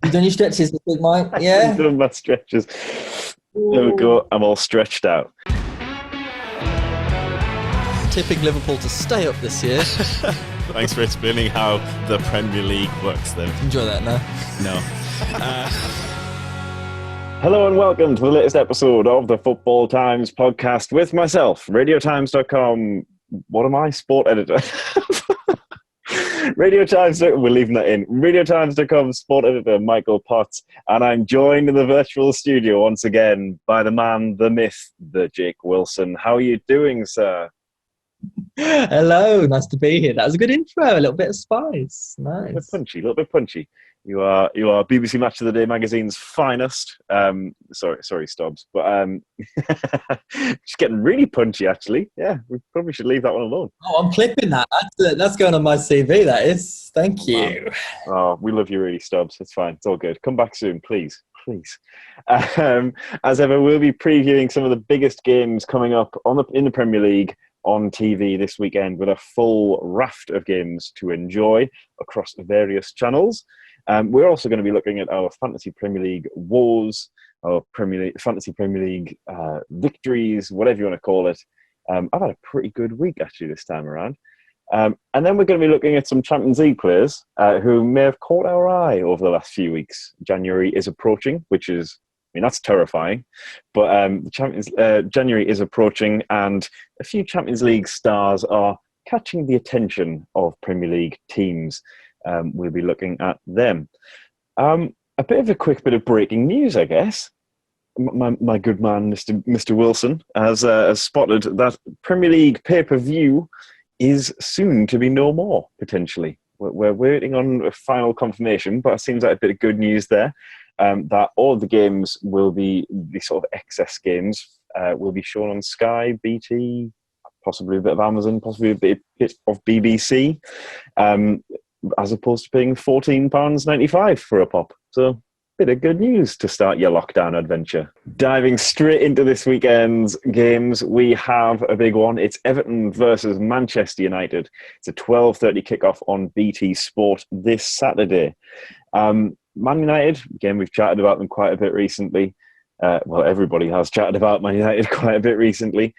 You done your stretches this week, Mike? Yeah? I've done my stretches. There we go. I'm all stretched out. Tipping Liverpool to stay up this year. Thanks for explaining how the Premier League works then. Enjoy that now. No. Hello and welcome to the latest episode of the Football Times podcast with myself, RadioTimes.com. What am I? Sport editor. Radio Times, we're leaving that in. RadioTimes.com sport editor Michael Potts, and I'm joined in the virtual studio once again by the man, the myth, the Jake Wilson. How are you doing, sir? Hello, nice to be here. That was a good intro, a little bit of spice. Nice. A little bit punchy. You are BBC Match of the Day magazine's finest. Sorry, Stubbs, but just getting really punchy. Actually, yeah, we probably should leave that one alone. Oh, I'm clipping that. That's going on my CV. That is. Thank you. Oh, we love you, really, Stubbs. It's fine. It's all good. Come back soon, please. As ever, we'll be previewing some of the biggest games coming up in the Premier League on TV this weekend, with a full raft of games to enjoy across various channels. We're also going to be looking at our Fantasy Premier League woes, our Fantasy Premier League victories, whatever you want to call it. I've had a pretty good week, actually, this time around. And then we're going to be looking at some Champions League players who may have caught our eye over the last few weeks. January is approaching, that's terrifying. But January is approaching, and a few Champions League stars are catching the attention of Premier League teams. We'll be looking at them. A bit of breaking news, I guess. My good man, Mr. Wilson, has spotted that Premier League pay-per-view is soon to be no more, potentially. We're waiting on a final confirmation, but it seems like a bit of good news there, that all of the games will be, the sort of excess games, will be shown on Sky, BT, possibly a bit of Amazon, possibly a bit of BBC, as opposed to paying £14.95 for a pop. So, bit of good news to start your lockdown adventure. Diving straight into this weekend's games, we have a big one. It's Everton versus Manchester United. It's a 12:30 kickoff on BT Sport this Saturday. Man United, again, we've chatted about them quite a bit recently. Everybody has chatted about Man United quite a bit recently.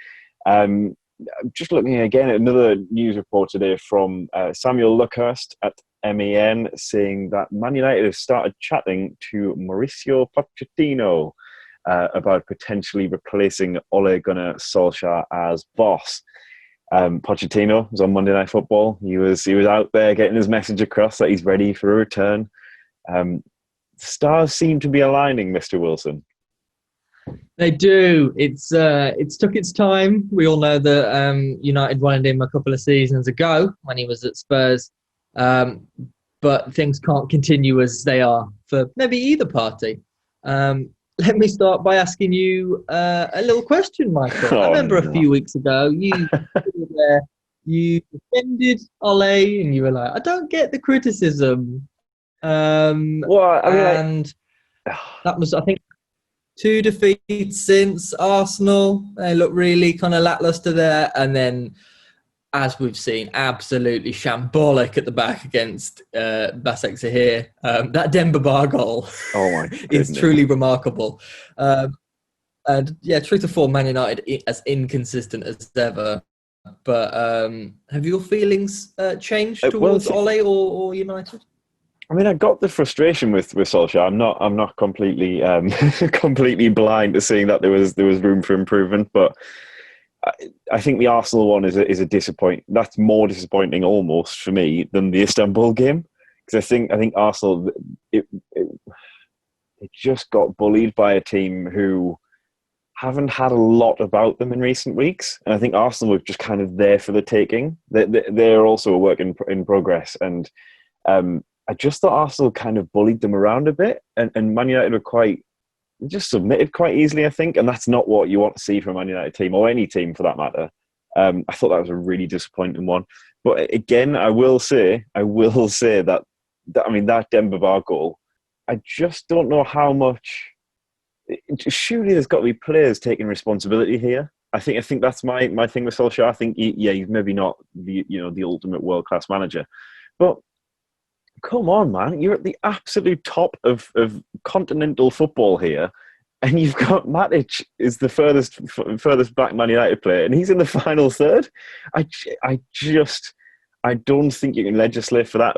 Just looking again at another news report today from Samuel Luckhurst at MEN, saying that Man United have started chatting to Mauricio Pochettino about potentially replacing Ole Gunnar Solskjaer as boss. Pochettino was on Monday Night Football. He was out there getting his message across that he's ready for a return. Stars seem to be aligning, Mr. Wilson. They do. It's took its time. We all know that United wanted him a couple of seasons ago when he was at Spurs. But things can't continue as they are for maybe either party. Let me start by asking you a little question, Michael. I remember a few weeks ago you defended Ole and you were like, I don't get the criticism. That was, I think, 2 defeats since Arsenal. They look really kind of lacklustre there. And then, as we've seen, absolutely shambolic at the back against Basak Zahir. That Demba Ba goal is truly remarkable. And yeah, true to form, Man United as inconsistent as ever. But have your feelings changed towards Ole or United? I mean, I got the frustration with Solskjaer. I'm not completely completely blind to seeing that there was room for improvement, but I think the Arsenal one is a disappoint. That's more disappointing almost for me than the Istanbul game, because I think Arsenal it just got bullied by a team who haven't had a lot about them in recent weeks, and I think Arsenal were just kind of there for the taking. They're also a work in progress, and I just thought Arsenal kind of bullied them around a bit, and Man United were just submitted quite easily, I think, and that's not what you want to see from a Man United team, or any team for that matter. I thought that was a really disappointing one. But again, I will say that Demba Ba goal, I just don't know how much. Surely there's got to be players taking responsibility here. I think that's my thing with Solskjaer. I think he's maybe not the ultimate world class manager, but come on, man, you're at the absolute top of continental football here, and you've got Matic is the furthest back Man United player, and he's in the final third. I don't think you can legislate for that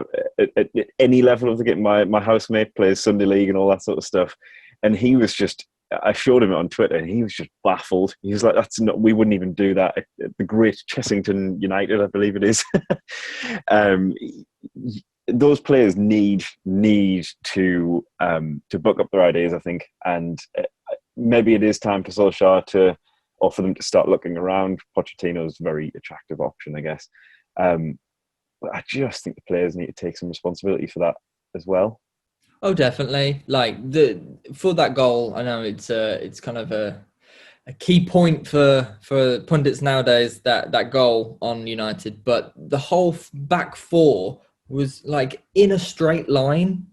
at any level of the game. My housemate plays Sunday League and all that sort of stuff, and he was just. I showed him it on Twitter, and he was just baffled. He was like, we wouldn't even do that at the great Chessington United, I believe it is." Those players need to buck up their ideas, I think, and maybe it is time for Solskjaer or for them to start looking around. Pochettino's a very attractive option, I guess. But I just think the players need to take some responsibility for that as well. Oh, definitely. Like for that goal, I know it's kind of a key point for pundits nowadays, that goal on United, but the whole back four was like in a straight line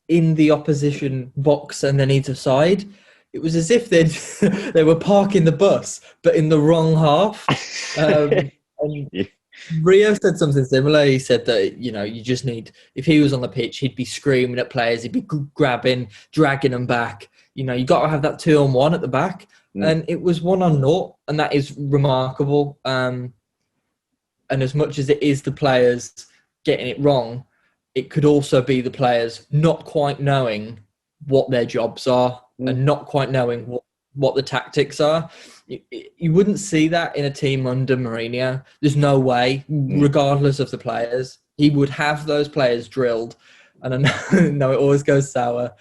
in the opposition box and then either side. It was as if they were parking the bus, but in the wrong half. And Rio said something similar. He said that, you just need, if he was on the pitch, he'd be screaming at players, he'd be grabbing, dragging them back. You got to have that 2-on-1 at the back. And it was 1-0, and that is remarkable. And as much as it is the players getting it wrong, it could also be the players not quite knowing what their jobs are and not quite knowing what the tactics are. You wouldn't see that in a team under Mourinho. There's no way, regardless of the players. He would have those players drilled. And I know it always goes sour,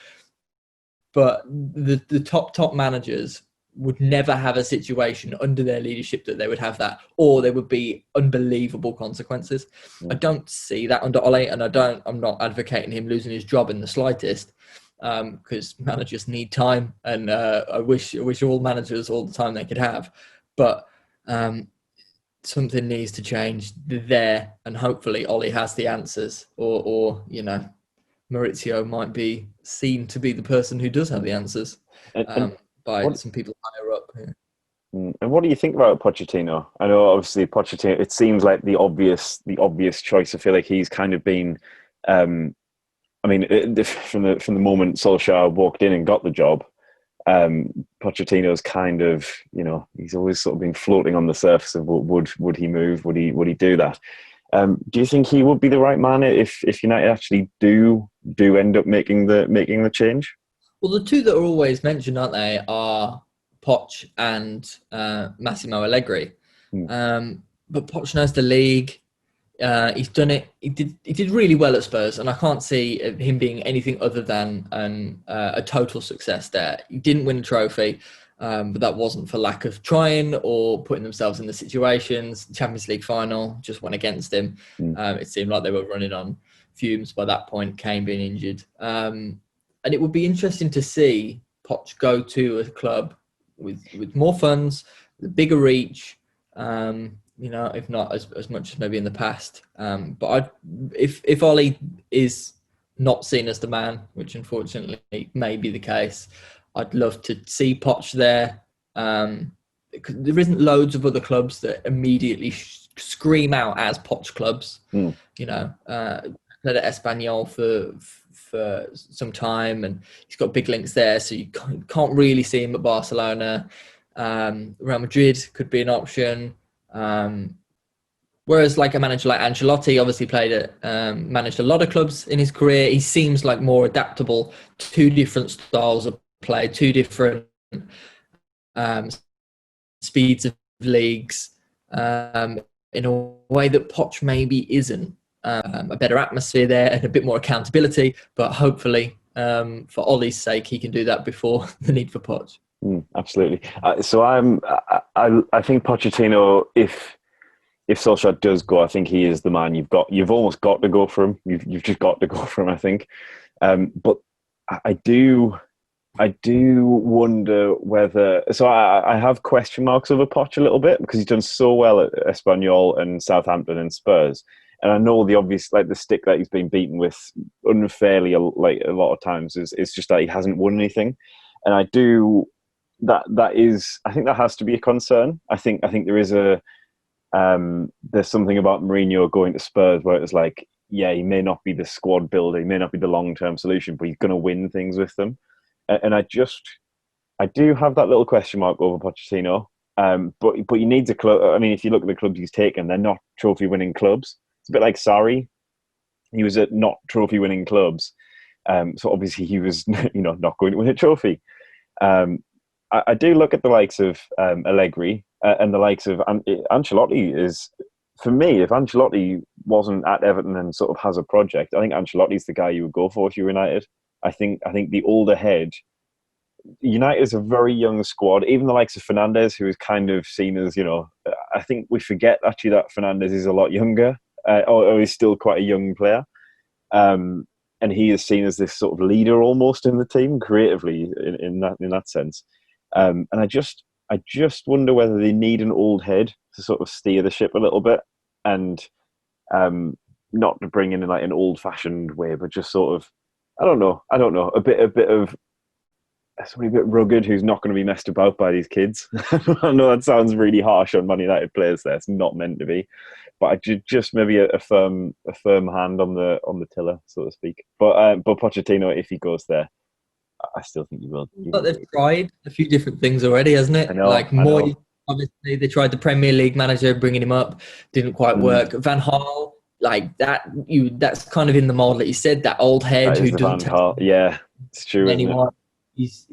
but the top managers would never have a situation under their leadership that they would have that, or there would be unbelievable consequences. I don't see that under Ole, and I'm not advocating him losing his job in the slightest, because managers need time, and I wish all managers all the time they could have, but something needs to change there, and hopefully Ole has the answers, or Maurizio might be seen to be the person who does have the answers. By some people higher up. Yeah. And what do you think about Pochettino? I know obviously Pochettino, it seems like the obvious choice. I feel like he's kind of been, from the moment Solskjaer walked in and got the job, Pochettino's kind of, he's always sort of been floating on the surface of would he move? Would he do that? Do you think he would be the right man if United actually do end up making the change? Well, the two that are always mentioned, aren't they, are Poch and Massimo Allegri. But Poch knows the league. He's done it. He did really well at Spurs, and I can't see him being anything other than a total success there. He didn't win a trophy, but that wasn't for lack of trying or putting themselves in the situations. The Champions League final just went against him. It seemed like they were running on fumes by that point, Kane being injured. And it would be interesting to see Poch go to a club with more funds, with a bigger reach, if not as much as maybe in the past. But if Ole is not seen as the man, which unfortunately may be the case, I'd love to see Poch there. Because there isn't loads of other clubs that immediately scream out as Poch clubs. Played at Espanyol for some time, and he's got big links there, so you can't really see him at Barcelona. Real Madrid could be an option, whereas like a manager like Ancelotti obviously managed a lot of clubs in his career. He seems like more adaptable to different styles of play, two different speeds of leagues, in a way that Poch maybe isn't. A better atmosphere there and a bit more accountability, but hopefully for Ollie's sake he can do that before the need for Poch. Absolutely. So I think Pochettino, if Solskjaer does go, I think he is the man. You've almost got to go for him. You've just got to go for him, I think. But I do wonder whether. So I have question marks over Poch a little bit, because he's done so well at Espanyol and Southampton and Spurs. And I know the obvious, like the stick that he's been beaten with unfairly, like a lot of times, is just that he hasn't won anything. And I think that has to be a concern. I think there is there's something about Mourinho going to Spurs where it's like, yeah, he may not be the squad builder, he may not be the long-term solution, but he's going to win things with them. And I do have that little question mark over Pochettino. But you need a club. I mean, if you look at the clubs he's taken, they're not trophy-winning clubs. It's a bit like Sarri. He was at not trophy-winning clubs. So obviously he was, not going to win a trophy. I do look at the likes of Allegri and the likes of Ancelotti. Is, for me, if Ancelotti wasn't at Everton and sort of has a project, I think Ancelotti's the guy you would go for if you're United. I think the older head. United is a very young squad. Even the likes of Fernandes, who is kind of seen as, I think we forget actually that Fernandes is a lot younger, or he's still quite a young player. And he is seen as this sort of leader almost in the team, creatively in that sense. And I just wonder whether they need an old head to sort of steer the ship a little bit, and not to bring in like an old-fashioned way, but just sort of, I don't know, a bit of somebody a bit rugged who's not going to be messed about by these kids. I know that sounds really harsh on Man United players. There, it's not meant to be, but just maybe a firm hand on the tiller, so to speak. But Pochettino, if he goes there, I still think he will. But they've tried a few different things already, hasn't it? I know, like Moy, obviously they tried the Premier League manager, bringing him up, didn't quite work. Van Gaal, like that, that's kind of in the mold that you said, that old head who doesn't tell yeah, it's true. Anyone, he's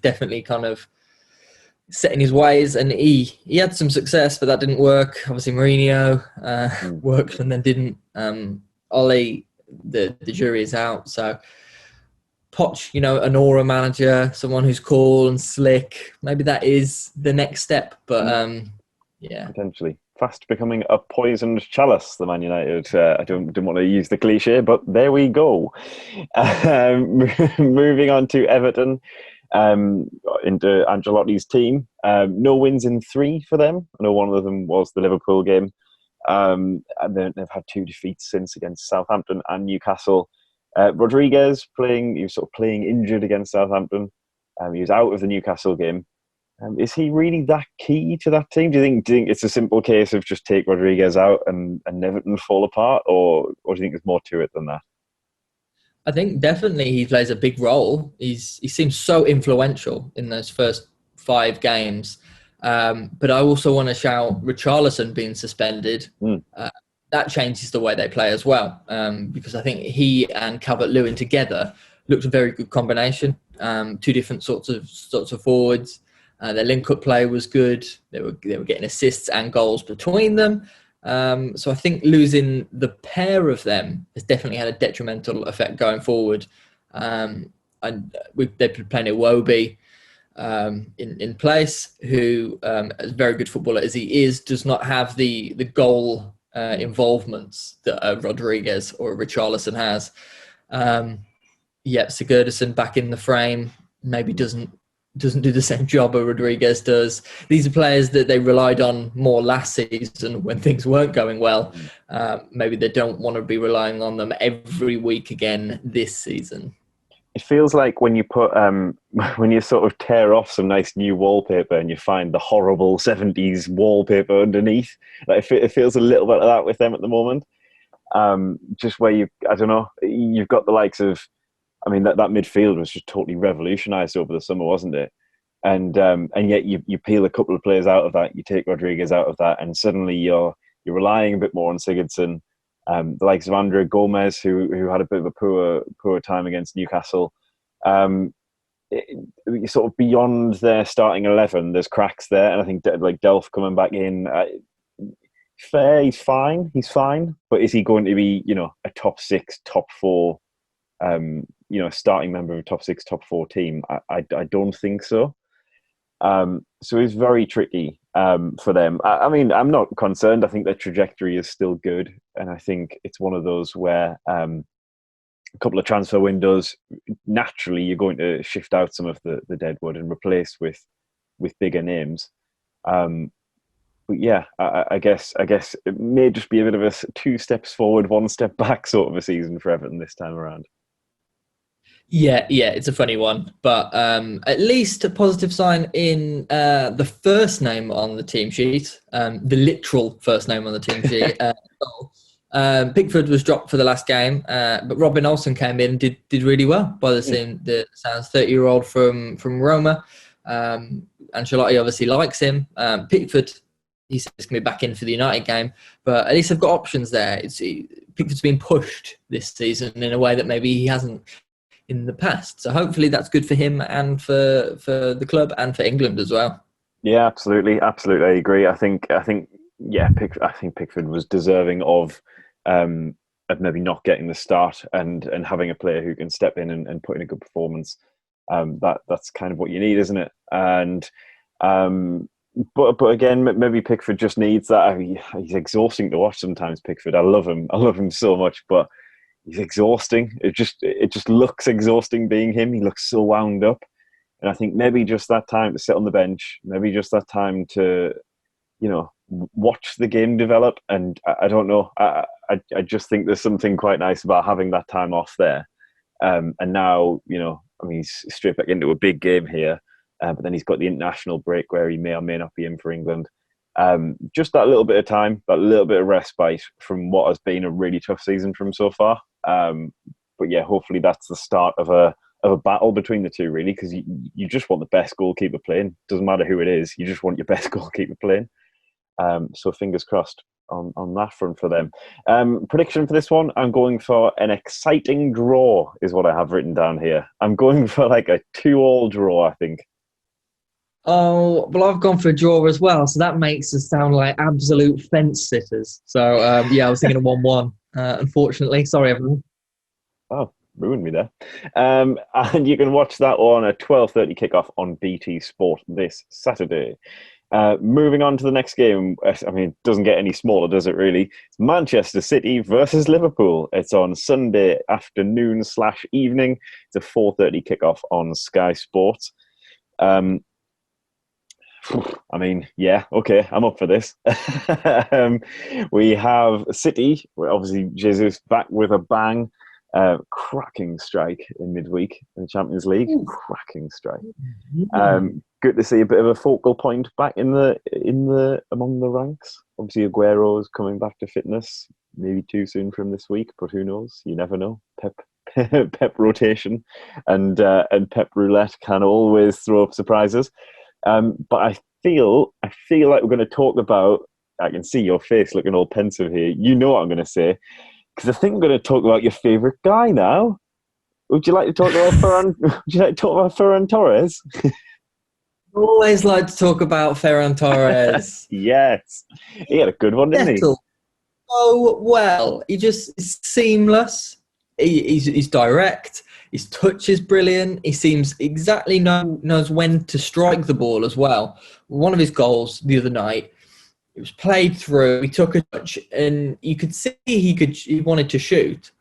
definitely kind of set in his ways, and he had some success, but that didn't work. Obviously, Mourinho worked and then didn't. Ole, the jury is out. So Poch, an aura manager, someone who's cool and slick. Maybe that is the next step. But yeah, potentially fast becoming a poisoned chalice. The Man United. I didn't want to use the cliche, but there we go. Moving on to Everton. Into Ancelotti's team. No wins in 3 for them. I know one of them was the Liverpool game. And then they've had 2 defeats since, against Southampton and Newcastle. Rodriguez he was sort of playing injured against Southampton. He was out of the Newcastle game. Is he really that key to that team? Do you think it's a simple case of just take Rodriguez out and Everton fall apart, or do you think there's more to it than that? I think definitely he plays a big role. He seems so influential in those first 5 games. But I also want to shout Richarlison being suspended. That changes the way they play as well, because I think he and Calvert-Lewin together looked a very good combination. 2 different sorts of forwards. Their link-up play was good. They were getting assists and goals between them. So I think losing the pair of them has definitely had a detrimental effect going forward. And they've playing Iwobi in place, who, as a very good footballer as he is, does not have the goal involvements that Rodriguez or Richarlison has. Sigurdsson back in the frame, maybe doesn't do the same job as Rodriguez does. These are players that they relied on more last season when things weren't going well. Maybe they don't want to be relying on them every week again this season. It feels like when you put when you sort of tear off some nice new wallpaper and you find the horrible 70s wallpaper underneath. Like it feels a little bit of that with them at the moment. Just where you've got the likes of, I mean, that midfield was just totally revolutionised over the summer, wasn't it? And yet you peel a couple of players out of that, you take Rodriguez out of that, and suddenly you're relying a bit more on Sigurdsson. The likes of Andre Gomez, who had a bit of a poor time against Newcastle. Sort of beyond their starting 11, there's cracks there, and I think like Delph coming back in, he's fine, but is he going to be a top 6, top 4? Starting member of a top 6, top 4 team? I don't think so. So it's very tricky for them. I mean, I'm not concerned. I think their trajectory is still good, and I think it's one of those where a couple of transfer windows, naturally you're going to shift out some of the deadwood and replace with bigger names. But yeah, I guess it may just be a bit of a 2 steps forward, 1 step back sort of a season for Everton this time around. Yeah, it's a funny one, but at least a positive sign in the first name on the team sheet, the literal first name on the team sheet. Pickford was dropped for the last game, but Robin Olsen came in and did really well by the sounds. 30-year-old from Roma. Ancelotti obviously likes him. Pickford, he says, he's going to be back in for the United game, but at least they've got options there. Pickford's been pushed this season in a way that maybe he hasn't in the past. So hopefully that's good for him and for the club and for England as well. Yeah, absolutely. I agree. I think Pickford was deserving of maybe not getting the start and having a player who can step in and put in a good performance. That's kind of what you need, isn't it? And but again, maybe Pickford just needs that. He's exhausting to watch sometimes. Pickford, I love him so much, but he's exhausting. It just looks exhausting being him. He looks so wound up, and I think maybe just that time to sit on the bench, maybe just that time to, watch the game develop. And I don't know. I just think there's something quite nice about having that time off there. And now, he's straight back into a big game here. But then he's got the international break where he may or may not be in for England. Just that little bit of time, that little bit of respite from what has been a really tough season from so far. But yeah, hopefully that's the start of a battle between the two, really, because you just want the best goalkeeper playing. Doesn't matter who it is, you just want your best goalkeeper playing. So fingers crossed on that front for them. Prediction for this one, I'm going for an exciting draw, is what I have written down here. I'm going for like a 2-2 draw, I think. Oh, well, I've gone for a draw as well, so that makes us sound like absolute fence sitters. So, I was thinking of 1-1, unfortunately. Sorry, everyone. Oh, ruined me there. And you can watch that on a 12:30 kickoff on BT Sport this Saturday. Moving on to the next game, it doesn't get any smaller, does it really? It's Manchester City versus Liverpool. It's on Sunday afternoon/evening. It's a 4:30 kickoff on Sky Sports. Yeah, okay, I'm up for this. We have City, obviously Jesus back with a bang. Cracking strike in midweek in the Champions League. Cracking strike. Good to see a bit of a focal point back in the among the ranks. Obviously, Aguero's coming back to fitness. Maybe too soon for him this week, but who knows? You never know. Pep rotation and Pep roulette can always throw up surprises. But I feel like we're going to talk about. I can see your face looking all pensive here. You know what I'm going to say, because I think we're going to talk about your favourite guy now. Would you like to talk about Ferran Torres? Always like to talk about Ferran Torres. Yes, he had a good one, didn't he? Oh well, he just is seamless. He's direct. His touch is brilliant. He seems exactly knows when to strike the ball as well. One of his goals the other night, it was played through. He took a touch, and you could see he wanted to shoot,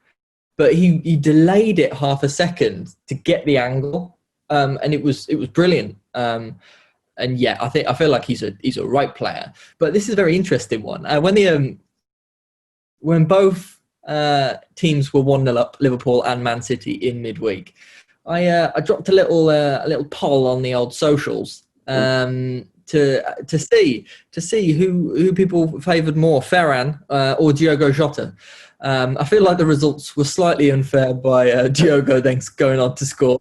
but he delayed it half a second to get the angle, and it was brilliant. And yeah, I feel like he's a right player. But this is a very interesting one. When both teams were 1-0 up, Liverpool and Man City in midweek, I dropped a little poll on the old socials to see who people favoured more, Ferran or Diogo Jota. I feel like the results were slightly unfair by Diogo then going on to score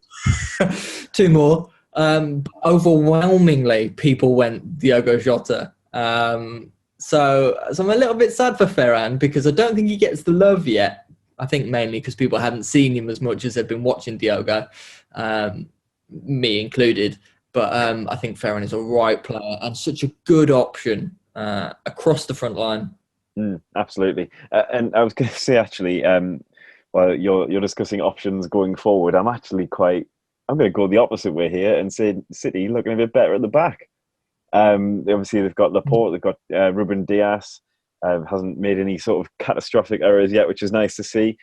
2 more. Overwhelmingly, people went Diogo Jota. So I'm a little bit sad for Ferran because I don't think he gets the love yet. I think mainly because people haven't seen him as much as they've been watching Diogo, me included. But I think Ferran is a right player and such a good option across the front line. Absolutely. And I was going to say, actually, while you're discussing options going forward, I'm going to go the opposite way here and say City looking a bit better at the back. Obviously, they've got Laporte, they've got Ruben Dias, hasn't made any sort of catastrophic errors yet, which is nice to see.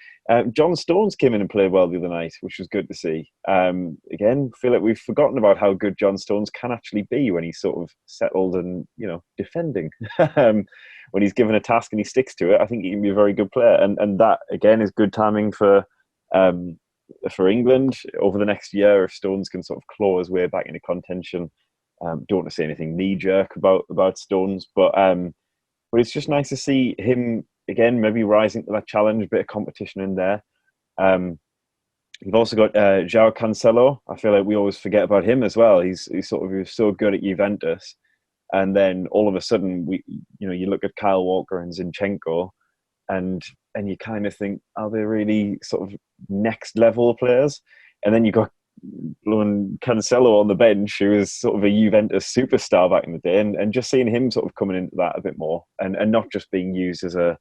John Stones came in and played well the other night, which was good to see. Again, feel like we've forgotten about how good John Stones can actually be when he's sort of settled and, defending. When he's given a task and he sticks to it, I think he can be a very good player. And that, again, is good timing for England over the next year if Stones can sort of claw his way back into contention. Don't want to say anything knee-jerk about Stones, but it's just nice to see him again, maybe rising to that challenge, a bit of competition in there. You've also got João Cancelo. I feel like we always forget about him as well. He was so good at Juventus, and then all of a sudden, you look at Kyle Walker and Zinchenko, and you kind of think, are they really sort of next level players? And then you got Cancelo on the bench, who was sort of a Juventus superstar back in the day, and just seeing him sort of coming into that a bit more, and not just being used as a,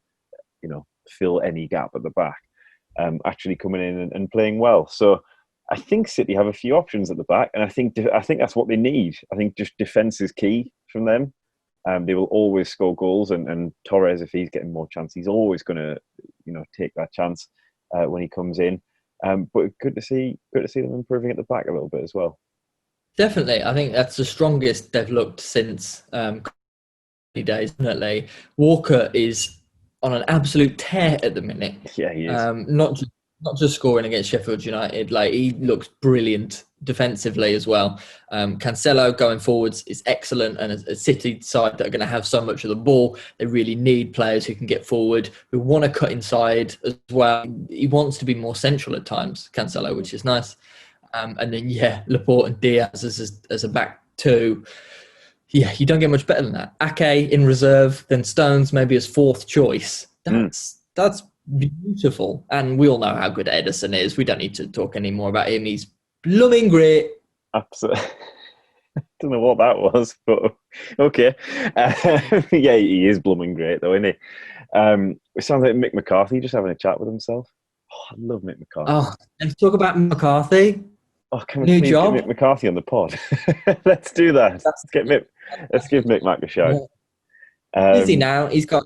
fill any gap at the back. Actually coming in and playing well. So I think City have a few options at the back, and I think that's what they need. I think just defence is key from them. They will always score goals, and Torres, if he's getting more chance, he's always going to take that chance when he comes in. But good to see them improving at the back a little bit as well. Definitely, I think that's the strongest they've looked since days. Definitely, Walker is on an absolute tear at the minute. Yeah, he is. Not just scoring against Sheffield United. Like, he looks brilliant defensively as well. Cancelo going forwards is excellent, and a City side that are going to have so much of the ball, they really need players who can get forward, who want to cut inside as well. He wants to be more central at times, Cancelo, which is nice. And then Laporte and Diaz as a back two. Yeah, you don't get much better than that. Ake in reserve, then Stones maybe as fourth choice. That's beautiful. And we all know how good Ederson is. We don't need to talk any more about him. He's blooming great. Absolutely. I don't know what that was, but okay. He is blooming great, though, isn't he? It sounds like Mick McCarthy just having a chat with himself. Oh, I love Mick McCarthy. Oh, and talk about McCarthy. Oh, can we New please job? get Mick McCarthy on the pod? Let's do that. Let's give Mick Mac a shout. Busy now. He's got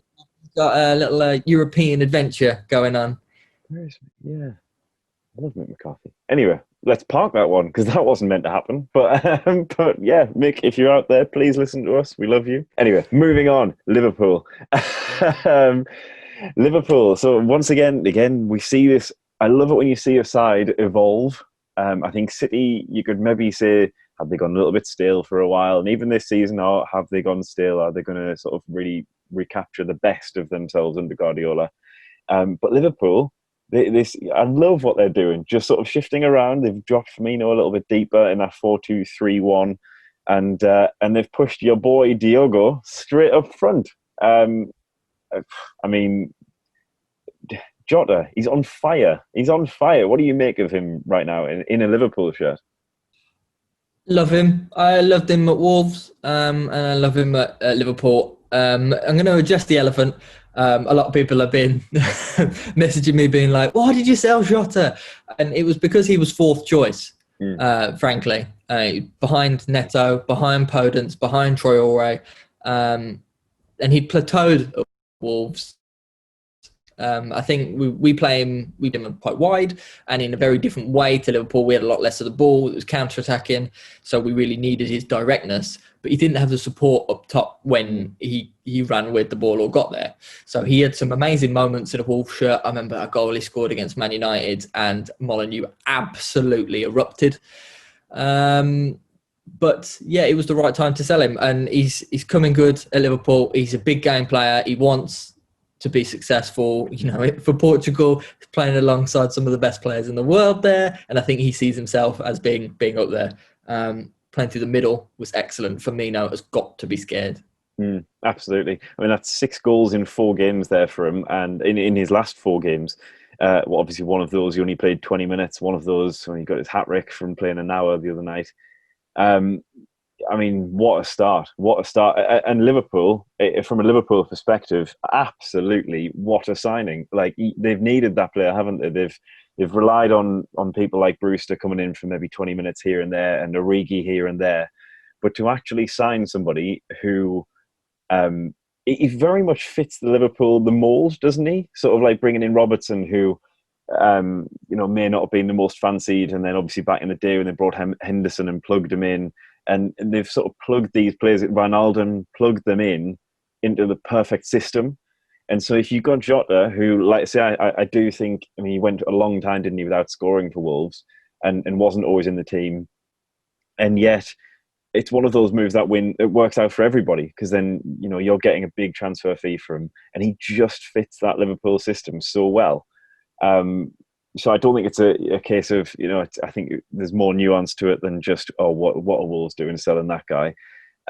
a little European adventure going on. Yeah, I love Mick McCarthy. Anyway, let's park that one, because that wasn't meant to happen. But yeah, Mick, if you're out there, please listen to us. We love you. Anyway, moving on. Liverpool. Liverpool. So once again, we see this. I love it when you see a side evolve. I think City, you could maybe say, have they gone a little bit stale for a while? And even this season, have they gone stale? Are they going to sort of really recapture the best of themselves under Guardiola? But Liverpool, I love what they're doing, just sort of shifting around. They've dropped Firmino a little bit deeper in that 4-2-3-1, and they've pushed your boy Diogo straight up front. I mean, Jota, he's on fire. What do you make of him right now in a Liverpool shirt? Love him. I loved him at Wolves, and I love him at Liverpool. I'm going to adjust the elephant. A lot of people have been messaging me being like, why did you sell Jota? And it was because he was fourth choice, frankly. Behind Neto, behind Podence, behind Traore. And he plateaued at Wolves. I think we play him quite wide and in a very different way to Liverpool. We had a lot less of the ball. It was counter-attacking, so we really needed his directness. But he didn't have the support up top when he ran with the ball or got there. So he had some amazing moments in a Wolves shirt. I remember a goal he scored against Man United, and Molineux absolutely erupted. But yeah, it was the right time to sell him, and he's coming good at Liverpool. He's a big game player. He wants to be successful, for Portugal, he's playing alongside some of the best players in the world there, and I think he sees himself as being up there. Playing through the middle was excellent. Firmino has got to be scared. Absolutely. I mean, that's 6 goals in 4 games there for him, and in his last 4 games, obviously one of those he only played 20 minutes. One of those when he got his hat-trick from playing an hour the other night. I mean, what a start. And Liverpool, from a Liverpool perspective, absolutely what a signing. Like, they've needed that player, haven't they? They've relied on people like Brewster coming in for maybe 20 minutes here and there, and Origi here and there. But to actually sign somebody who he very much fits the mould, doesn't he? Sort of like bringing in Robertson, who may not have been the most fancied, and then obviously back in the day when they brought Henderson and plugged him in. And they've sort of plugged these players, Wijnaldum, plugged them into the perfect system. And so if you've got Jota, who, like I say, I do think, he went a long time, didn't he, without scoring for Wolves, and wasn't always in the team. And yet, it's one of those moves that it works out for everybody, because then you're getting a big transfer fee for him, and he just fits that Liverpool system so well. So I don't think it's a case of I think there's more nuance to it than just what are Wolves doing selling that guy.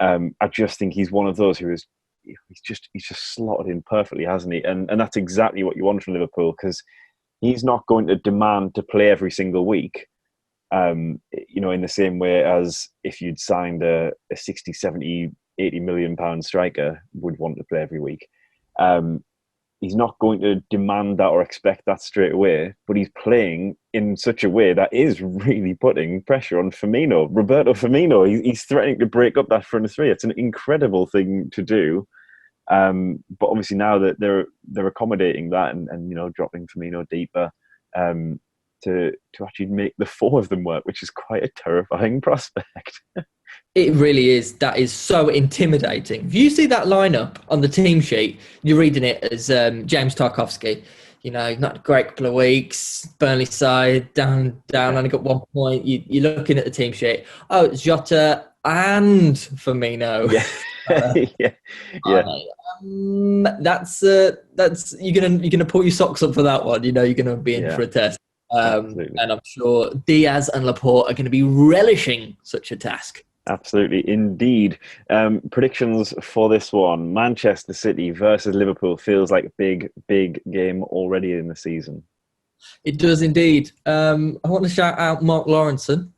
I just think he's one of those who is he's just slotted in perfectly, hasn't he? And that's exactly what you want from Liverpool, because he's not going to demand to play every single week. In the same way as if you'd signed a 60, 70, 80 million pound striker would want to play every week. He's not going to demand that or expect that straight away, but he's playing in such a way that is really putting pressure on Firmino. Roberto Firmino, he's threatening to break up that front three. It's an incredible thing to do. But obviously now that they're accommodating that and dropping Firmino deeper, to actually make the four of them work, which is quite a terrifying prospect. It really is. That is so intimidating. If you see that lineup on the team sheet, you're reading it as James Tarkowski. Not a great couple of weeks. Burnley side, down, only got 1 point. You're looking at the team sheet. Oh, it's Jota and Firmino. Yeah. That's you're gonna pull your socks up for that one. You're gonna be in for a test. And I'm sure Diaz and Laporte are going to be relishing such a task. Absolutely, indeed. Predictions for this one: Manchester City versus Liverpool feels like a big game already in the season. It does indeed. I want to shout out Mark Lawrenson.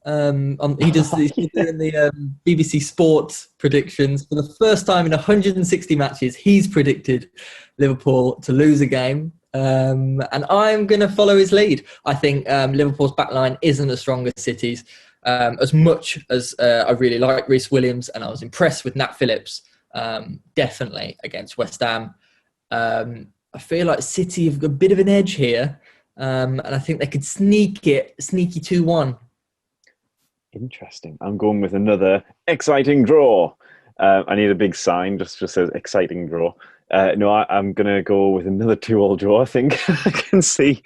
He does the BBC Sport predictions. For the first time in 160 matches, he's predicted Liverpool to lose a game. And I'm going to follow his lead. I think Liverpool's backline isn't as strong as City's. As much as I really like Reece Williams and I was impressed with Nat Phillips, definitely against West Ham. I feel like City have got a bit of an edge here, and I think they could sneaky 2-1. Interesting. I'm going with another exciting draw. I need a big sign just says exciting draw. No, I'm going to go with another 2-2 draw. I think I can see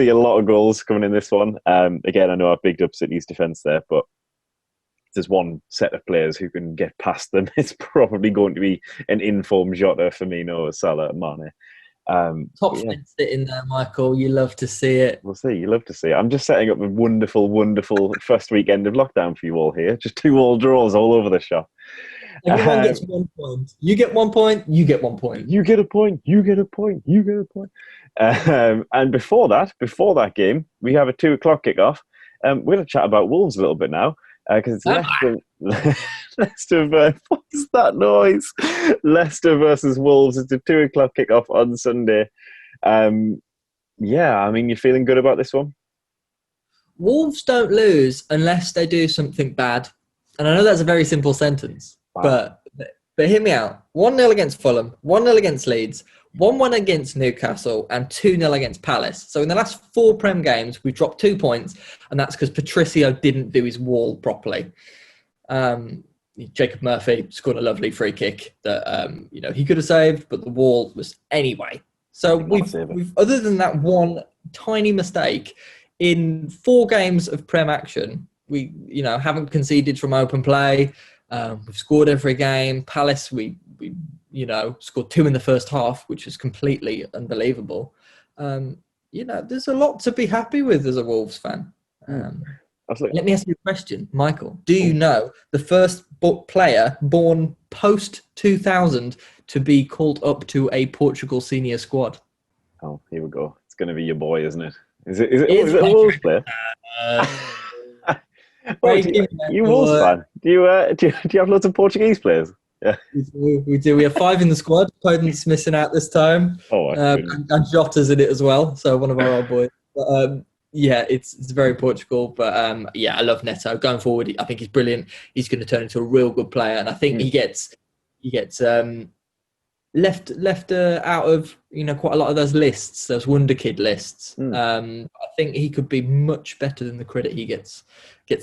a lot of goals coming in this one. Again, I know I've bigged up City's defence there, but if there's one set of players who can get past them, it's probably going to be an informed Jota, Firmino, Salah, Mane. Top sitting there, Michael. You love to see it. We'll see. You love to see it. I'm just setting up a wonderful, wonderful first weekend of lockdown for you all here. Just 2-2 draws all over the shop. Everyone gets 1 point. You get 1 point. You get 1 point. You get a point. You get a point. You get a point. And before that game, we have a 2:00 kickoff. We're going to chat about Wolves a little bit now because it's Leicester. What is that noise? Leicester versus Wolves. It's a 2:00 kickoff on Sunday. You're feeling good about this one? Wolves don't lose unless they do something bad. And I know that's a very simple sentence, but hear me out. 1-0 against Fulham, 1-0 against Leeds, 1-1 against Newcastle, and 2-0 against Palace. So in the last 4 Prem games, we've dropped 2 points, and that's because Patricio didn't do his wall properly. Jacob Murphy scored a lovely free kick that he could have saved, but the wall was anyway. So we've other than that one tiny mistake in 4 games of Prem action, we haven't conceded from open play. We've scored every game. Palace, we scored 2 in the first half, which was completely unbelievable. There's a lot to be happy with as a Wolves fan. Let me ask you a question, Michael. Do you know the first player born post-2000 to be called up to a Portugal senior squad? Oh, here we go. It's going to be your boy, isn't it? Is it a Wolves player? You Wolves fan? Do you have lots of Portuguese players? Yeah, we do. We have 5 in the squad. Podence missing out this time. And Jota's in it as well. So one of our old boys. But, it's very Portugal. But I love Neto. Going forward, I think he's brilliant. He's going to turn into a real good player, and I think he gets left out of quite a lot of those lists, those wonder kid lists. I think he could be much better than the credit he gets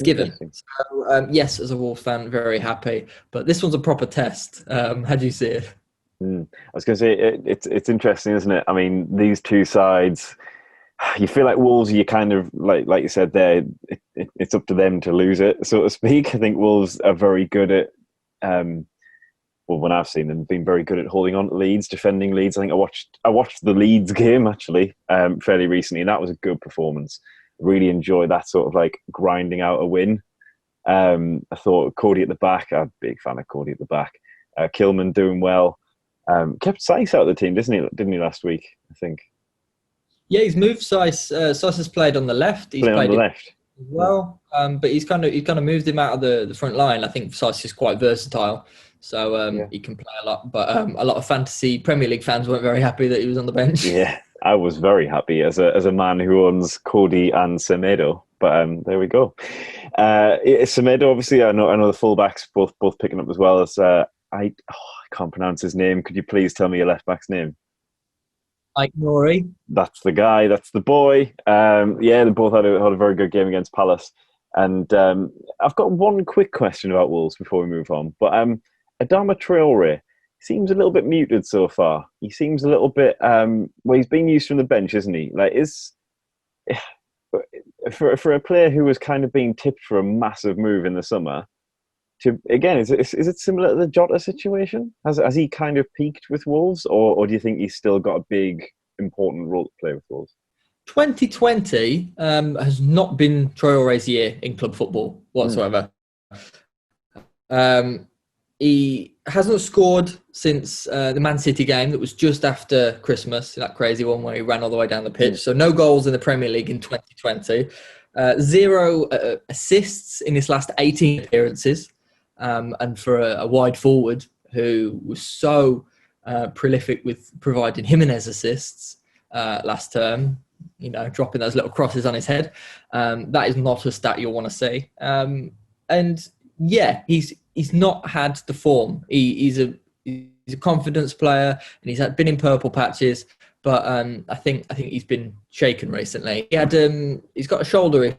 given. So, yes, as a Wolves fan, very happy. But this one's a proper test. How do you see it? I was going to say it's interesting, isn't it? I mean, these two sides, you feel like Wolves, you kind of like you said there, it's up to them to lose it, so to speak. I think Wolves are very good at, well, when I've seen them, been very good at holding on to leads, defending leads. I think I watched the Leeds game actually fairly recently, and that was a good performance. Really enjoyed that sort of like grinding out a win. I thought Cody at the back, I'm a big fan of Cody at the back. Kilman doing well. Kept Sykes out of the team, didn't he last week, I think? Yeah, he's moved Sykes. Sykes has played on the left. He's Playing played on the left as well, but he's kind of moved him out of the front line. I think Sykes is quite versatile, so he can play a lot. But a lot of fantasy Premier League fans weren't very happy that he was on the bench. Yeah, I was very happy as a man who owns Cody and Semedo. But there we go. Semedo, obviously, I know the fullbacks both picking up as well as I can't pronounce his name. Could you please tell me your left back's name? Like Nori. That's the guy. That's the boy. They both had a very good game against Palace. And I've got one quick question about Wolves before we move on. But Adama Traore seems a little bit muted so far. He seems a little bit he's being used from the bench, isn't he? Like, for a player who was kind of being tipped for a massive move in the summer. Is it similar to the Jota situation? Has he kind of peaked with Wolves, or do you think he's still got a big, important role to play with Wolves? 2020 has not been Traore's year in club football whatsoever. He hasn't scored since the Man City game that was just after Christmas, that crazy one where he ran all the way down the pitch. So no goals in the Premier League in 2020. 0 assists in his last 18 appearances. And for a wide forward who was so prolific with providing Jimenez assists last term, dropping those little crosses on his head, that is not a stat you'll want to see. And yeah, he's not had the form. He's a confidence player, and he's been in purple patches. But I think he's been shaken recently. He's got a shoulder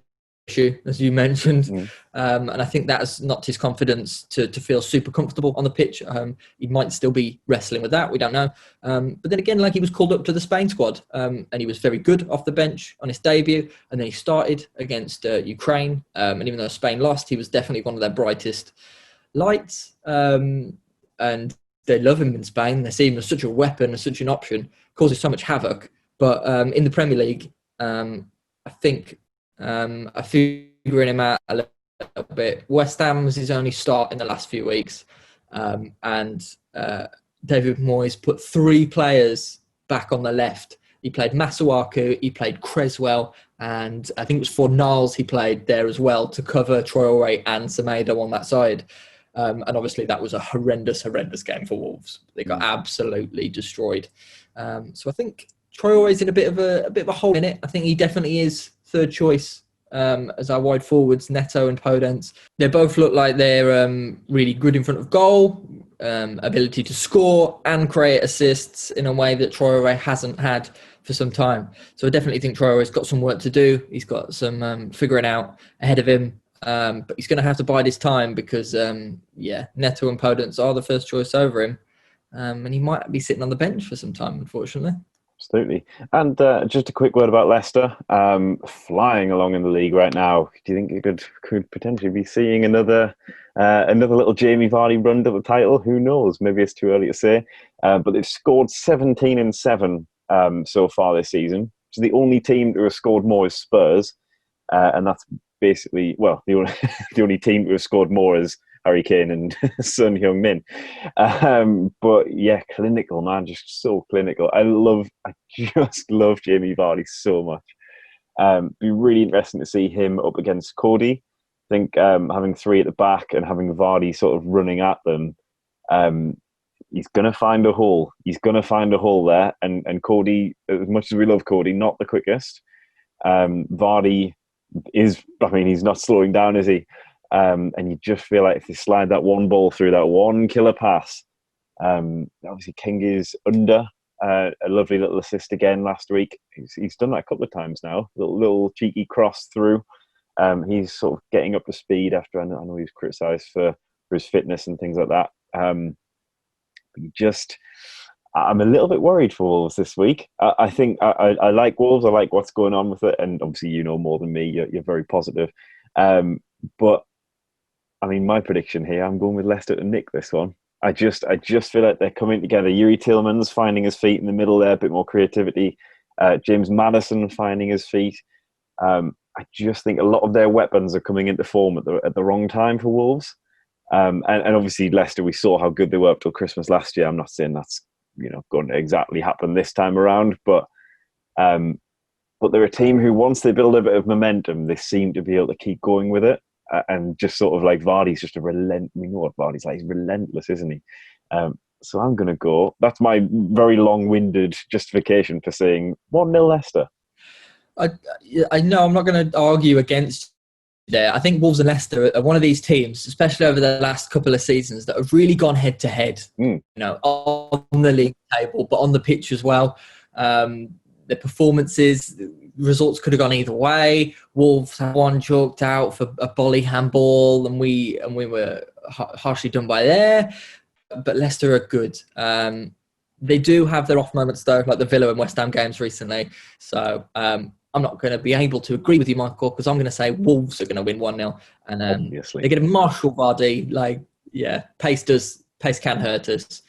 issue, as you mentioned, and I think that's knocked his confidence to feel super comfortable on the pitch. He might still be wrestling with that. We don't know. But then again, he was called up to the Spain squad, and he was very good off the bench on his debut. And then he started against Ukraine, and even though Spain lost, he was definitely one of their brightest lights. And they love him in Spain. They see him as such a weapon, as such an option, causes so much havoc. But in the Premier League, I think I'm figuring him out a little bit. West Ham was his only start in the last few weeks. And David Moyes put 3 players back on the left. He played Masuaku, he played Creswell, and I think it was for Niles he played there as well to cover Traore and Semedo on that side. And obviously that was a horrendous game for Wolves. They got absolutely destroyed. So I think Traore's in a bit of a hole in it. I think he definitely is third choice as our wide forwards, Neto and Podence. They both look like they're really good in front of goal, ability to score and create assists in a way that Traore hasn't had for some time. So I definitely think Traore's got some work to do. He's got some figuring out ahead of him. But he's going to have to bide his time because, Neto and Podence are the first choice over him. And he might be sitting on the bench for some time, unfortunately. Absolutely. And just a quick word about Leicester. Flying along in the league right now. Do you think you could potentially be seeing another little Jamie Vardy run to the title? Who knows? Maybe it's too early to say. But they've scored 17 and 7 so far this season. So the only team to have scored more is Spurs. And that's basically, well, the only team who have scored more is Harry Kane and Son Heung-min. But yeah, clinical, man, just so clinical. I just love Jamie Vardy so much. Be really interesting to see him up against Cody. I think having 3 at the back and having Vardy sort of running at them, he's going to find a hole. He's going to find a hole there. And Cody, as much as we love Cody, not the quickest. Vardy he's not slowing down, is he? And you just feel like if they slide that one ball through, that one killer pass, obviously King is under a lovely little assist again last week. He's done that a couple of times now. Little cheeky cross through. He's sort of getting up to speed after I know he was criticised for his fitness and things like that. I'm a little bit worried for Wolves this week. I think I like Wolves. I like what's going on with it, and obviously you know more than me. You're very positive, but I mean, my prediction here, I'm going with Leicester to nick this one. I just feel like they're coming together. Yuri Tillman's finding his feet in the middle there, a bit more creativity. James Maddison finding his feet. I just think a lot of their weapons are coming into form at the wrong time for Wolves. And obviously Leicester, we saw how good they were up till Christmas last year. I'm not saying that's going to exactly happen this time around, but they're a team who, once they build a bit of momentum, they seem to be able to keep going with it. And just sort of like Vardy's just we know what Vardy's like. He's relentless, isn't he? So I'm going to go. That's my very long-winded justification for saying 1-0 Leicester. I know I'm not going to argue against there. I think Wolves and Leicester are one of these teams, especially over the last couple of seasons, that have really gone head-to-head, on the league table, but on the pitch as well. The performances, results could have gone either way. Wolves had one chalked out for a volley handball, and we were harshly done by there. But Leicester are good. They do have their off moments though, like the Villa and West Ham games recently. So I'm not going to be able to agree with you, Michael, because I'm going to say Wolves are going to win 1-0, and obviously they're going to marshal Vardy. Pace can hurt us.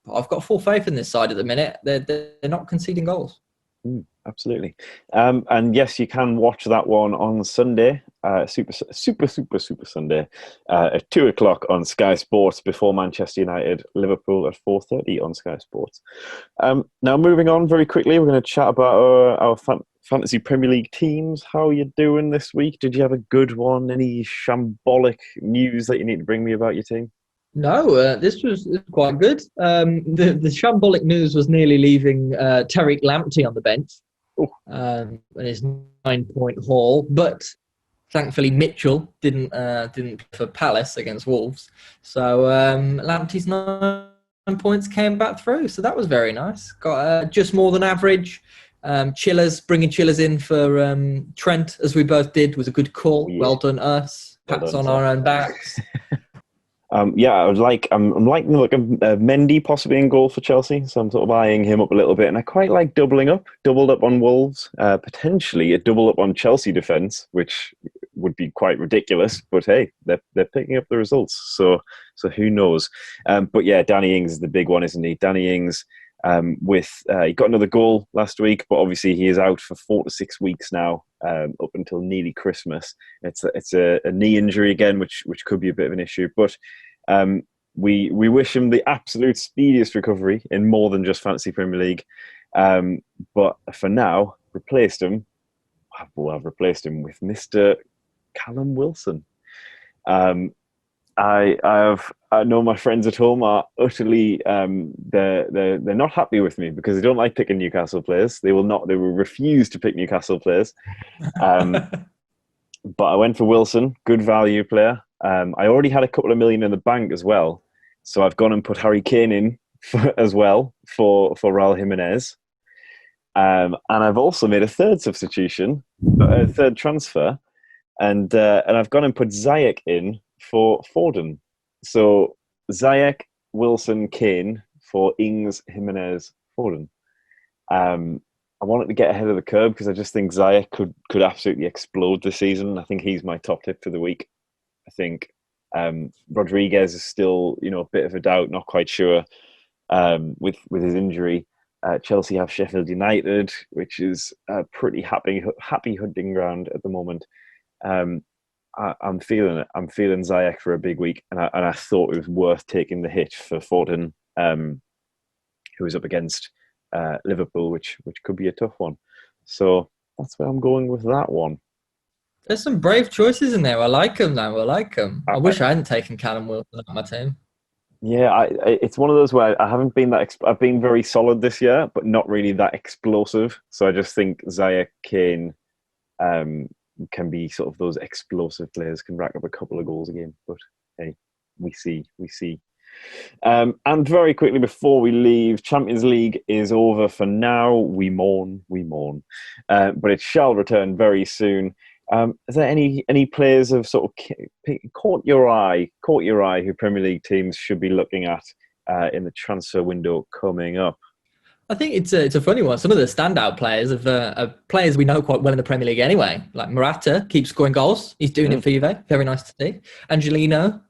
I've got full faith in this side at the minute. They're not conceding goals. Absolutely. And yes, you can watch that one on Sunday, super Sunday, at 2:00 on Sky Sports before Manchester United, Liverpool at 4:30 on Sky Sports. Now, moving on very quickly, we're going to chat about our fantasy Premier League teams. How are you doing this week? Did you have a good one? Any shambolic news that you need to bring me about your team? No, this was quite good. The shambolic news was nearly leaving Tariq Lamptey on the bench and his 9-point haul, but thankfully Mitchell didn't for Palace against Wolves, so Lamptey's 9 points came back through, so that was very nice. Got just more than average. Bringing Chillers in for Trent, as we both did, was a good call. Yeah. Well done us. Pats on our own backs. I'm liking Mendy possibly in goal for Chelsea, so I'm sort of eyeing him up a little bit, and I quite like doubled up on Wolves, potentially a double up on Chelsea defence, which would be quite ridiculous, but hey, they're picking up the results, so who knows? But yeah, Danny Ings is the big one, isn't he? Danny Ings, he got another goal last week, but obviously he is out for 4 to 6 weeks now, up until nearly Christmas. It's a knee injury again, which could be a bit of an issue, but we wish him the absolute speediest recovery in more than just Fantasy Premier League. But for now, I've replaced him with Mr. Callum Wilson. I know my friends at home are utterly they're not happy with me because they don't like picking Newcastle players. They will refuse to pick Newcastle players. But I went for Wilson, good value player. I already had a couple of million in the bank as well, so I've gone and put Harry Kane in as well for Raul Jimenez. And I've also made a third substitution, a third transfer, and I've gone and put Ziyech in for Foden. So Ziyech, Wilson, Kane for Ings, Jimenez, Foden. I wanted to get ahead of the curve because I just think Ziyech could absolutely explode this season. I think he's my top tip for the week. I think Rodriguez is still, a bit of a doubt, not quite sure with his injury. Chelsea have Sheffield United, which is a pretty happy hunting ground at the moment. I'm feeling it. I'm feeling Ziyech for a big week, and I thought it was worth taking the hit for Foden, who was up against Liverpool, which could be a tough one. So that's where I'm going with that one. There's some brave choices in there. I like them now. I wish I hadn't taken Callum Wilson on my team. Yeah, it's one of those where I haven't been that. I've been very solid this year, but not really that explosive. So I just think Ziyech, Kane can be sort of those explosive players, can rack up a couple of goals a game. But hey, we see. And very quickly before we leave, Champions League is over for now. We mourn. But it shall return very soon. Is there any players have sort of caught your eye who Premier League teams should be looking at in the transfer window coming up? I think it's a funny one. Some of the standout players are players we know quite well in the Premier League anyway. Like Morata keeps scoring goals. He's doing it for Juve. Very nice to see. Angelino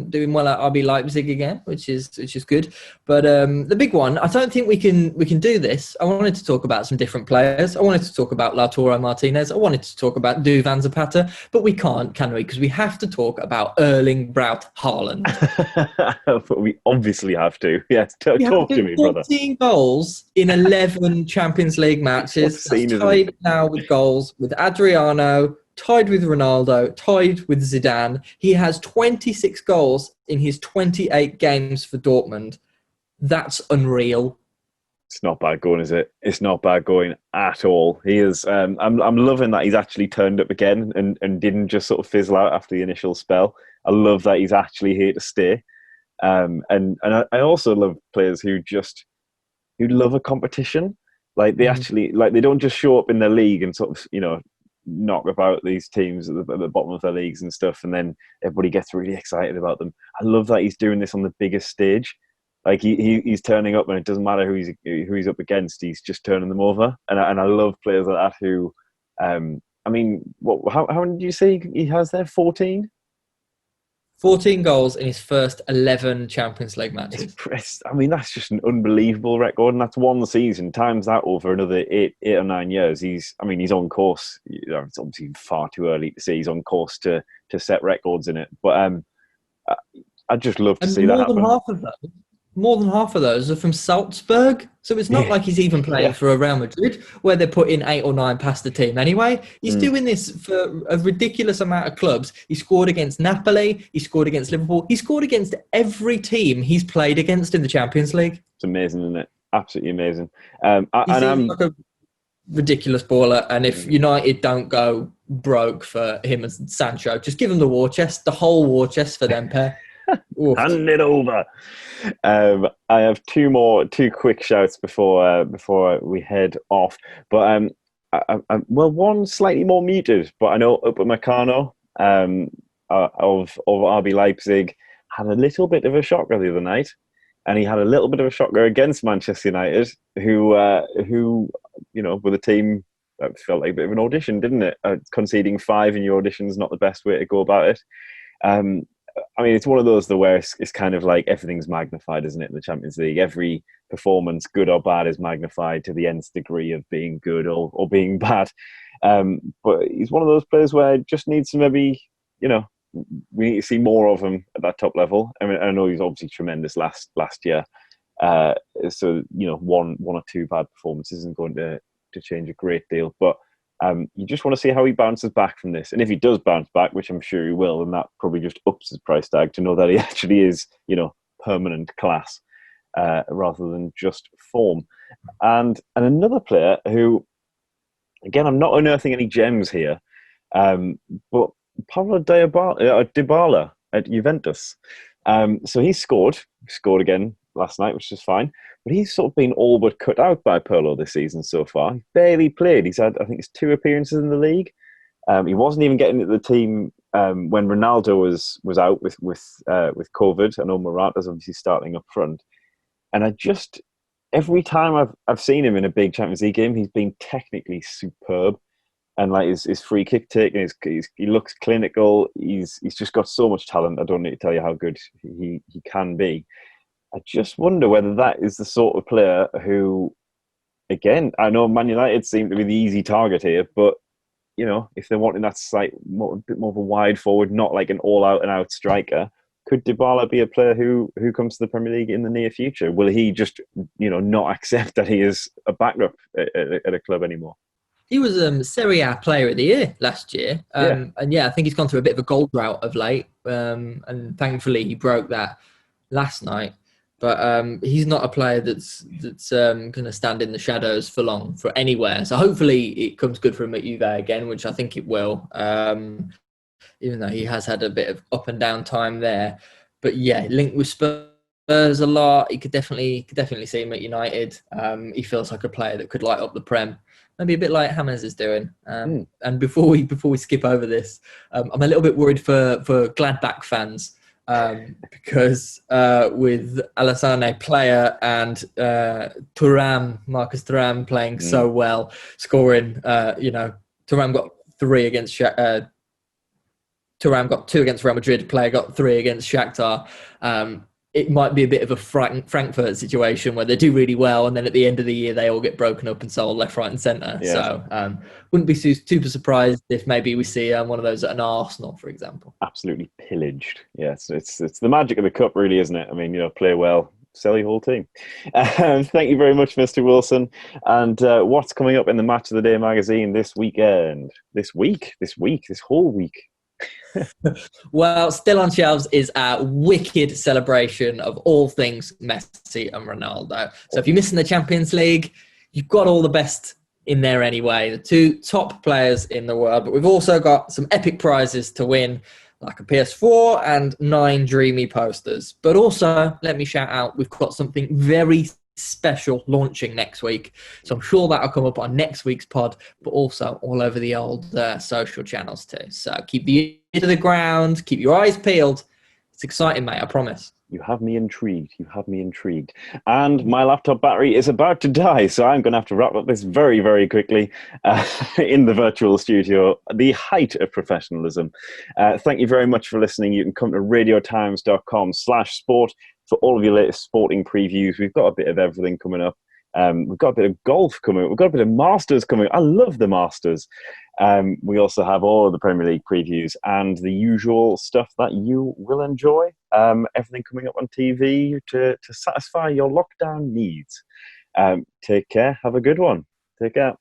doing well at RB Leipzig again, which is good. But the big one, I don't think we can do this. I wanted to talk about some different players. I wanted to talk about Lautaro Martinez. I wanted to talk about Duvan Zapata, but we can't, can we? Because we have to talk about Erling Braut Haaland. But we obviously have to. Yes, talk to me, brother. 14 goals in 11 Champions League matches. That's tied now with goals with Adriano, tied with Ronaldo, tied with Zidane. He has 26 goals in his 28 games for Dortmund. That's unreal. It's not bad going, is it? It's not bad going at all. He is. I'm loving that he's actually turned up again and didn't just sort of fizzle out after the initial spell. I love that he's actually here to stay. And I also love players who love a competition. Like they actually, like they don't just show up in their league and sort of, knock about these teams at the bottom of their leagues and stuff, and then everybody gets really excited about them. I love that he's doing this on the biggest stage. Like he's turning up, and it doesn't matter who he's up against. He's just turning them over, and I love players like that who, I mean, how many did you say he has there? 14 goals in his first 11 Champions League matches. I mean, that's just an unbelievable record, and that's one season. Times that over another eight or 9 years. He's on course. It's obviously far too early to say he's on course to set records in it. But I'd just love to see that happen. More than half of those are from Salzburg. So it's not like he's even playing for a Real Madrid where they're putting 8 or 9 past the team anyway. He's doing this for a ridiculous amount of clubs. He scored against Napoli. He scored against Liverpool. He scored against every team he's played against in the Champions League. It's amazing, isn't it? Absolutely amazing. I'm like a ridiculous baller. And if United don't go broke for him and Sancho, just give him the war chest, the whole war chest for them pair. Hand it over. I have two quick shouts before we head off. But one slightly more muted. But I know Upamecano of RB Leipzig had a little bit of a shocker the other night, and he had a little bit of a shocker against Manchester United, who with a team that felt like a bit of an audition, didn't it? Conceding 5 in your audition is not the best way to go about it. I mean, it's one of those where it's kind of like everything's magnified, isn't it, in the Champions League? Every performance, good or bad, is magnified to the nth degree of being good or being bad. But he's one of those players where it just needs to maybe, we need to see more of him at that top level. I mean, I know he's obviously tremendous last year. So, one or two bad performances isn't going to change a great deal. But you just want to see how he bounces back from this. And if he does bounce back, which I'm sure he will, then that probably just ups his price tag to know that he actually is, permanent class rather than just form. And another player who, again, I'm not unearthing any gems here, but Pablo Dybala at Juventus. So he scored again last night, which is fine. But he's sort of been all but cut out by Pirlo this season so far. He barely played. He's had, I think, it's 2 appearances in the league. He wasn't even getting into the team when Ronaldo was out with COVID. I know Morata's obviously starting up front. And every time I've seen him in a big Champions League game, he's been technically superb. And like his free kick taking, he looks clinical. He's just got so much talent. I don't need to tell you how good he can be. I just wonder whether that is the sort of player who, again, I know Man United seem to be the easy target here, but, if they're wanting that a bit more of a wide forward, not like an all-out and out striker, could Dybala be a player who comes to the Premier League in the near future? Will he just, not accept that he is a backup at a club anymore? He was Serie A Player of the Year last year. And I think he's gone through a bit of a gold drought of late. And thankfully he broke that last night. But he's not a player that's going to stand in the shadows for long, for anywhere. So hopefully it comes good for him at Juve again, which I think it will, even though he has had a bit of up and down time there. But yeah, linked with Spurs a lot. You could definitely see him at United. He feels like a player that could light up the Prem. Maybe a bit like James is doing. And before we skip over this, I'm a little bit worried for Gladbach fans. because with Alassane Player and Marcus Thuram playing so well, scoring, Thuram got 3 against Thuram got 2 against Real Madrid, Player got 3 against Shakhtar. It might be a bit of a Frankfurt situation where they do really well, and then at the end of the year they all get broken up and sold left, right, and centre. Yeah. So wouldn't be super surprised if maybe we see one of those at an Arsenal, for example. Absolutely pillaged. Yes, it's the magic of the cup, really, isn't it? I mean, play well, sell your whole team. Thank you very much, Mr. Wilson. And what's coming up in the Match of the Day magazine this weekend? This whole week? Well, still on shelves is our wicked celebration of all things Messi and Ronaldo. So if you're missing the Champions League, you've got all the best in there anyway, the 2 top players in the world. But we've also got some epic prizes to win, like a PS4 and 9 dreamy posters. But also, let me shout out, we've got something very special launching next week. So I'm sure that'll come up on next week's pod, but also all over the old social channels too. So keep the ear to the ground, keep your eyes peeled. It's exciting, mate, I promise. You have me intrigued. And my laptop battery is about to die, so I'm going to have to wrap up this very, very quickly in the virtual studio, the height of professionalism. Thank you very much for listening. You can come to radiotimes.com/sport for all of your latest sporting previews. We've got a bit of everything coming up. We've got a bit of golf coming up. We've got a bit of Masters coming up. I love the Masters. We also have all of the Premier League previews and the usual stuff that you will enjoy. Everything coming up on TV to satisfy your lockdown needs. Take care. Have a good one. Take care.